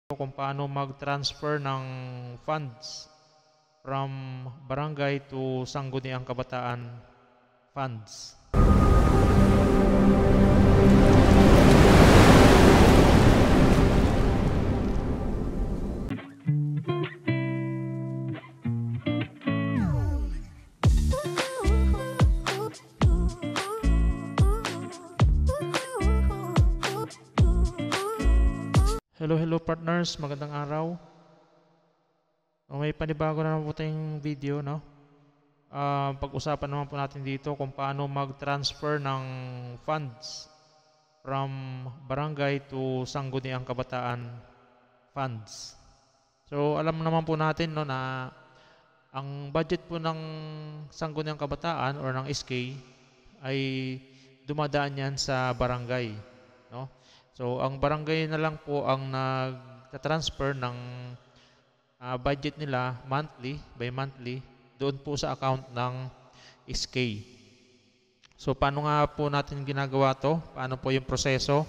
kung paano mag-transfer ng funds from barangay to Sangguniang Kabataan funds. Hello partners, magandang araw. May panibago na naman po tayong video, no? Pag-usapan naman po natin dito kung paano mag-transfer ng funds from barangay to Sangguniang Kabataan funds. So alam naman po natin, no, na ang budget po ng Sangguniang Kabataan or ng SK ay dumadaan yan sa barangay, no? So ang barangay na lang po ang nagta-transfer ng budget nila by monthly doon po sa account ng SK. So paano nga po natin ginagawa to? Paano po yung proseso,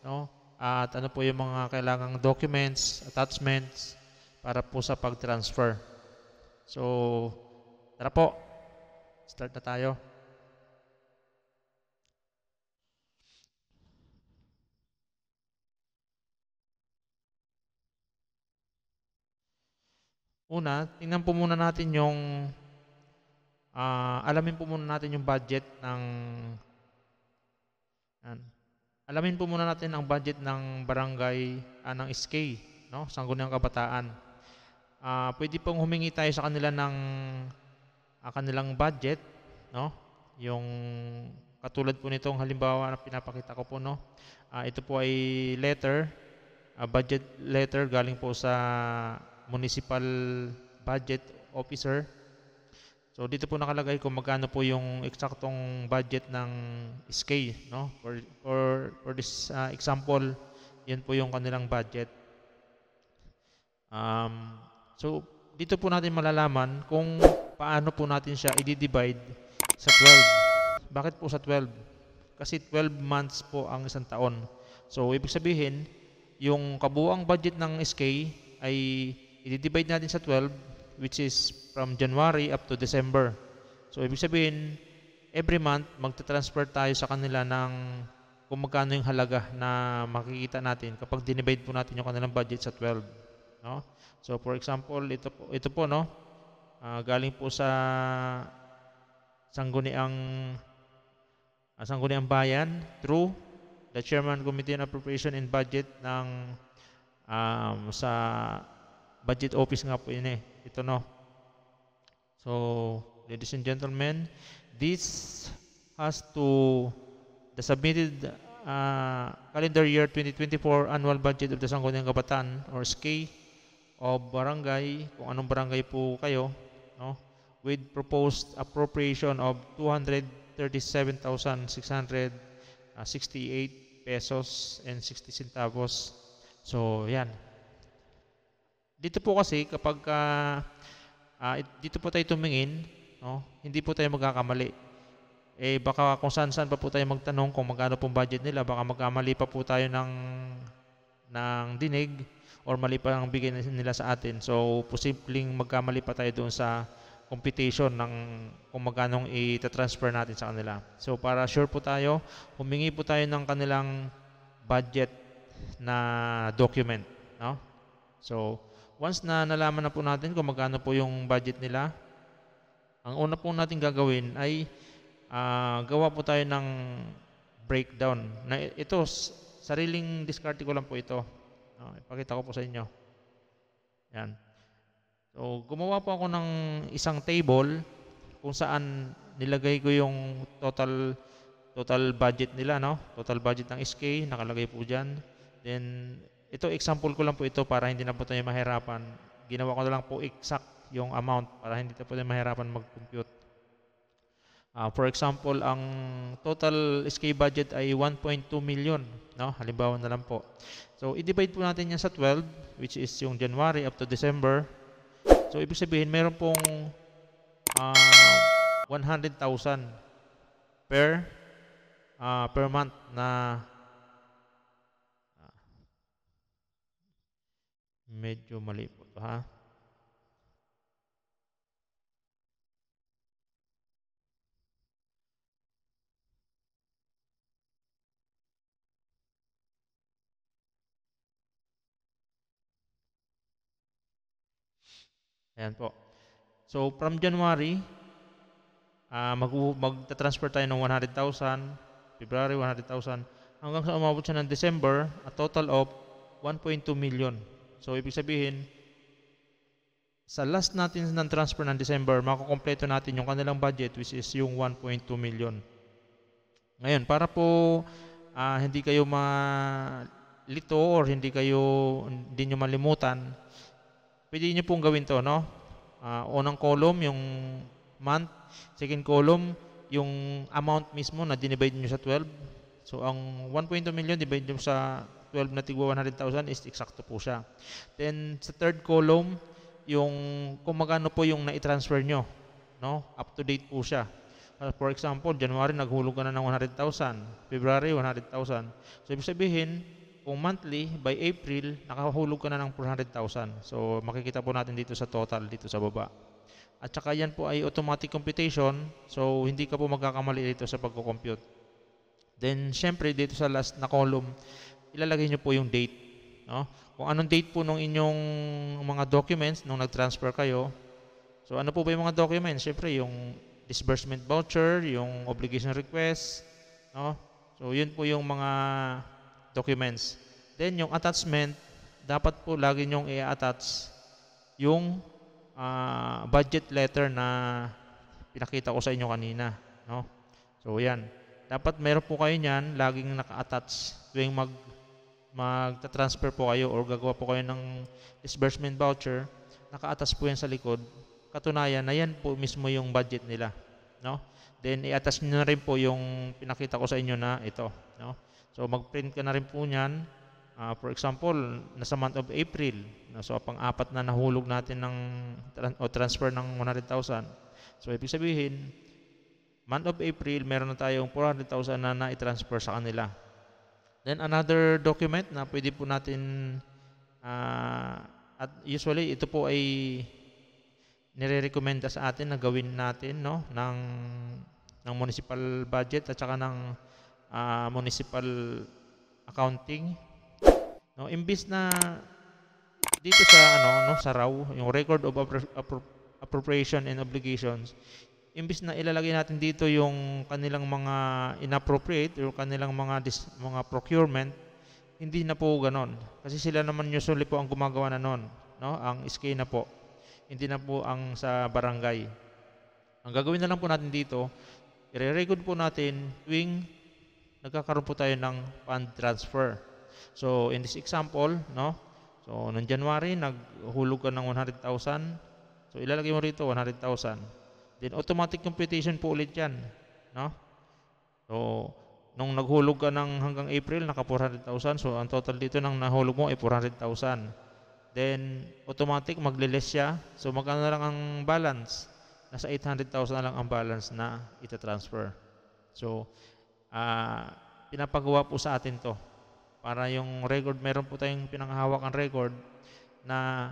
no? At ano po yung mga kailangang documents, attachments para po sa pag-transfer. So tara po, start na tayo. Una, tingnan po muna natin yung alamin po muna natin yung budget ng alamin po muna natin ang budget ng barangay ng SK, no? Sangguniang Kabataan. Pwede pong humingi tayo sa kanila ng kanilang budget, no? Yung katulad po nitong halimbawa na pinapakita ko po, no? Ito po ay budget letter galing po sa municipal budget officer. So dito po nakalagay kung magkano po yung eksaktong budget ng SK, no? For this example, yan po yung kanilang budget. So dito po natin malalaman kung paano po natin siya i-divide sa 12. Bakit po sa 12? Kasi 12 months po ang isang taon. So ibig sabihin, yung kabuuang budget ng SK ay i-divide natin sa 12, which is from January up to December. So ibig sabihin, every month magta-transfer tayo sa kanila ng kung magkano yung halaga na makikita natin kapag dinivide po natin yung kanilang budget sa 12, no? So for example, ito po, no? Galing po sa Sangguniang Bayan through the Chairman Committee on Appropriation and Budget ng sa budget office nga po yun ito, no? So ladies and gentlemen, this has to the submitted calendar year 2024 annual budget of the Sangguniang Kabataan or SK of barangay, kung anong barangay po kayo, no? With proposed appropriation of 237,668 pesos and 60 centavos. So yan. Dito po kasi kapag dito po tayo tumingin, no, hindi po tayo magkakamali. Baka kung saan pa po tayo magtanong kung magkano pong budget nila, baka magkamali pa po tayo ng dinig or mali pa ang bigay nila sa atin. So posibleng magkamali pa tayo doon sa computation ng kung magkano i-transfer natin sa kanila. So para sure po tayo, humingi po tayo ng kanilang budget na document, no? So once na nalaman na po natin kung magkano po yung budget nila, ang una po natin gagawin ay gawa po tayo ng breakdown. Ito, sariling diskarte ko lang po ito. Ipakita ko po sa inyo. Yan. So gumawa po ako ng isang table kung saan nilagay ko yung total budget nila, no? Total budget ng SK, nakalagay po dyan. Then ito, example ko lang po ito para hindi na po tayo mahirapan. Ginawa ko na lang po exact yung amount para hindi na po tayo mahirapan mag-compute. For example, ang total SK budget ay 1.2 million, no? Halimbawa na lang po. So i-divide po natin yan sa 12, which is yung January up to December. So ibig sabihin, meron pong 100,000 per month na Medyo mali po ito, ha? Ayan po. So, from January, magta-transfer tayo ng 100,000, February 100,000, hanggang sa umabot siya ng December, a total of 1.2 million. So, ibig sabihin, sa last natin ng transfer ng December, makukompleto natin yung kanilang budget, which is yung 1.2 million. Ngayon, para po hindi kayo malito or hindi nyo malimutan, pwede nyo pong gawin to, no? Unang column, yung month. Second column, yung amount mismo na dinivide nyo sa 12. So, ang 1.2 million divide nyo sa 12 na tigwa 100,000 is eksakto po siya. Then, sa third column, yung kung magkano po yung na-transfer nyo. No? Up to date po siya. For example, January, naghulog ka na ng 100,000. February, 100,000. So, ibig sabihin, kung monthly, by April, nakahulog ka na ng 400,000. So, makikita po natin dito sa total, dito sa baba. At saka yan po ay automatic computation. So, hindi ka po magkakamali dito sa pagko-compute. Then, syempre, dito sa last na column, ilalagay nyo po yung date. No? Kung anong date po ng inyong mga documents nung nag-transfer kayo. So, ano po ba yung mga documents? Syempre, yung disbursement voucher, yung obligation request. No? So, yun po yung mga documents. Then, yung attachment, dapat po lagi nyong i-attach yung budget letter na pinakita ko sa inyo kanina. No? So, yan. Dapat meron po kayo niyan, laging naka-attach tuwing magta-transfer po kayo or gagawa po kayo ng disbursement voucher, naka-attach po yan sa likod. Katunayan na yan po mismo yung budget nila. No? Then, i-attach nyo na rin po yung pinakita ko sa inyo na ito. No? So, mag-print ka na rin po niyan. For example, nasa month of April, so pang-apat na nahulog natin transfer ng 100,000. So, ibig sabihin, month of April, meron na tayong 400,000 na na-transfer sa kanila. Then, another document na pwede po natin, at usually, ito po ay nire-recommenda sa atin na gawin natin, no, ng municipal budget at saka ng municipal accounting. No, imbis na dito sa sa RAW, yung record of appropriation and obligations, imbis na ilalagay natin dito yung kanilang mga inappropriate or kanilang mga procurement, hindi na po ganon. Kasi sila naman usually po ang gumagawa na nun, no? Ang SK na po. Hindi na po ang sa barangay. Ang gagawin na lang po natin dito, i-record po natin tuwing nagkakaroon po tayo ng fund transfer. So, in this example, no? So, noong January, naghulog ka ng 100,000. So, ilalagay mo rito 100,000. Then, automatic computation po ulit yan. No? So, nung naghulog ka ng hanggang April, naka 400,000. So, ang total dito ng nahulog mo ay 400,000. Then, automatic, magle-less siya. So, magkano na lang ang balance? Nasa 800,000 na lang ang balance na ita-transfer. So, pinapagawa po sa atin to. Para yung record, meron po tayong pinanghahawakan record na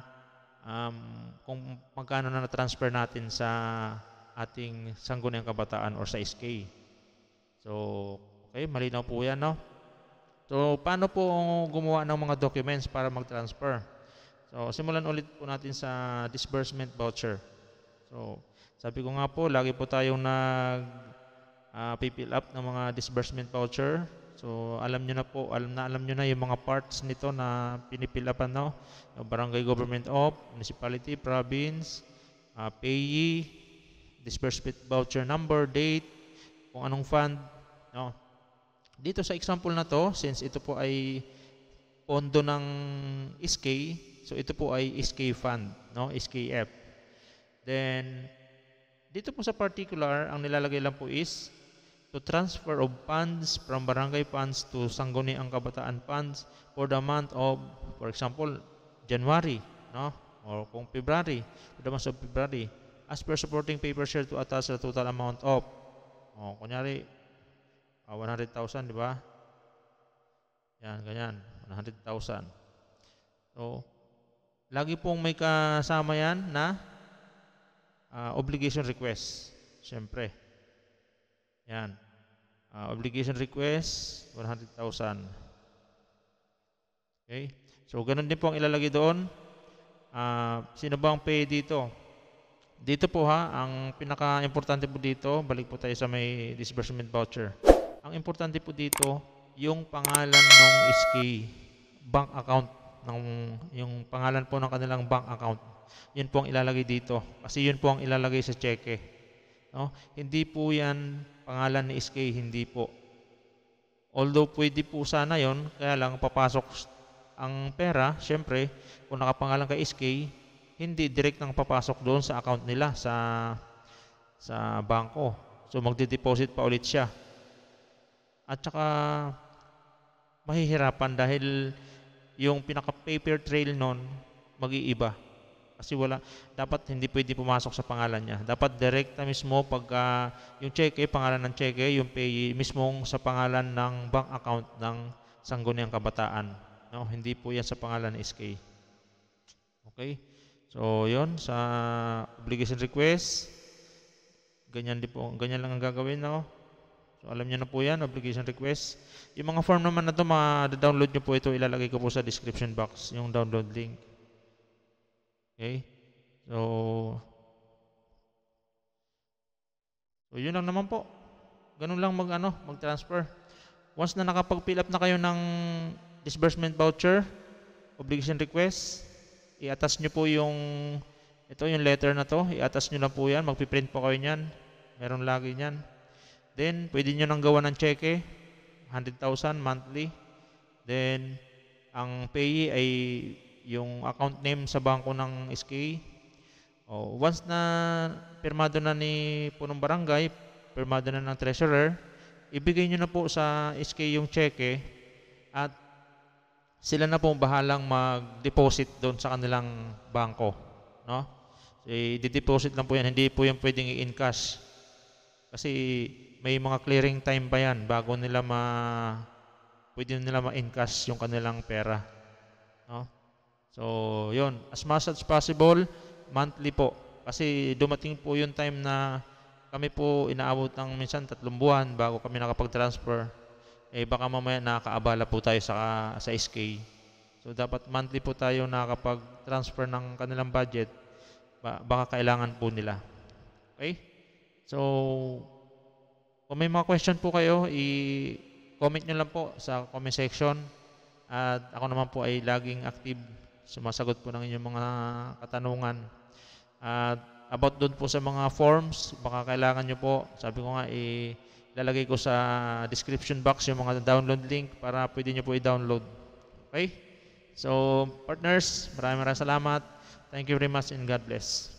kung magkano na na-transfer natin sa ating Sangguniang Kabataan or sa SK. So, okay, malinaw po yan, no? So, paano po gumawa ng mga documents para mag-transfer? So, simulan ulit po natin sa disbursement voucher. So, sabi ko nga po, lagi po tayong pipill up ng mga disbursement voucher. So, alam nyo na yung mga parts nito na pinipill upan, no? Yung barangay government of, municipality, province, payee, disbursement voucher number, date, kung anong fund, no? Dito sa example na to, since ito po ay pondo ng SK, so ito po ay SK fund, no? SKF. Then, dito po sa particular, ang nilalagay lang po is to transfer of funds from barangay funds to Sangguniang Kabataan funds for the month of, for example, January, no? Or kung February, for the month of February, as per supporting paper share to attach the total amount of, kunyari, 100,000, di ba? Yan, ganyan, 100,000. So, lagi pong may kasama yan na obligation request. Siyempre. Yan. Obligation request, 100,000. Okay? So, ganun din po ang ilalagay doon. Sino ba ang pay dito? Dito po ang pinaka-importante po dito, balik po tayo sa may disbursement voucher. Ang importante po dito, yung pangalan ng SK bank account, yung pangalan po ng kanilang bank account. Yun po ang ilalagay dito. Kasi yun po ang ilalagay sa cheque. No? Hindi po yan pangalan ni SK, hindi po. Although pwede po sana yon, kaya lang papasok ang pera, syempre, kung nakapangalan kay SK, hindi direct nang papasok doon sa account nila sa bangko. So magde-deposit pa ulit siya. At saka mahihirapan dahil yung pinaka-paper trail nun mag-iiba. Kasi dapat hindi pwede pumasok sa pangalan niya. Dapat direkta mismo pagka yung cheque, pangalan ng cheque, yung pay mismong sa pangalan ng bank account ng Sangguniang Kabataan. No, hindi po yan sa pangalan ng SK. Okay? So, yon sa obligation request. Ganyan lang ang gagawin, no? So, alam niyo na po yan, obligation request. Yung mga form naman na ito, ma-download nyo po ito, ilalagay ko po sa description box, yung download link. Okay? So yun lang naman po. Ganun lang mag-transfer. Once na nakapag-fill up na kayo ng disbursement voucher, obligation request, i-attach nyo po yung letter na to, i-attach nyo lang po yan, magpiprint po kayo nyan. Meron lagi nyan. Then, pwede nyo nang gawa ng cheque, 100,000 monthly. Then, ang payee ay yung account name sa bangko ng SK. Once na pirmado na ni punong barangay, pirmado na ng treasurer, ibigay nyo na po sa SK yung cheque at sila na po bahalang mag-deposit doon sa kanilang bangko. No? I-deposit lang po yan, hindi po yan pwedeng i-encash. Kasi may mga clearing time pa yan bago nila pwede nila ma-encash yung kanilang pera. No? So, yun. As much as possible, monthly po. Kasi dumating po yung time na kami po inaabot ng minsan 3 buwan bago kami nakapag-transfer. Baka mamaya nakakaabala po tayo sa SK. So, dapat monthly po tayo nakapag-transfer ng kanilang budget. Baka kailangan po nila. Okay? So, kung may mga question po kayo, i-comment nyo lang po sa comment section. At ako naman po ay laging active, sumasagot po ng inyong mga katanungan. At about doon po sa mga forms, baka kailangan nyo po, sabi ko nga, ilalagay ko sa description box yung mga download link para pwede nyo po i-download. Okay? So, partners, maraming salamat. Thank you very much and God bless.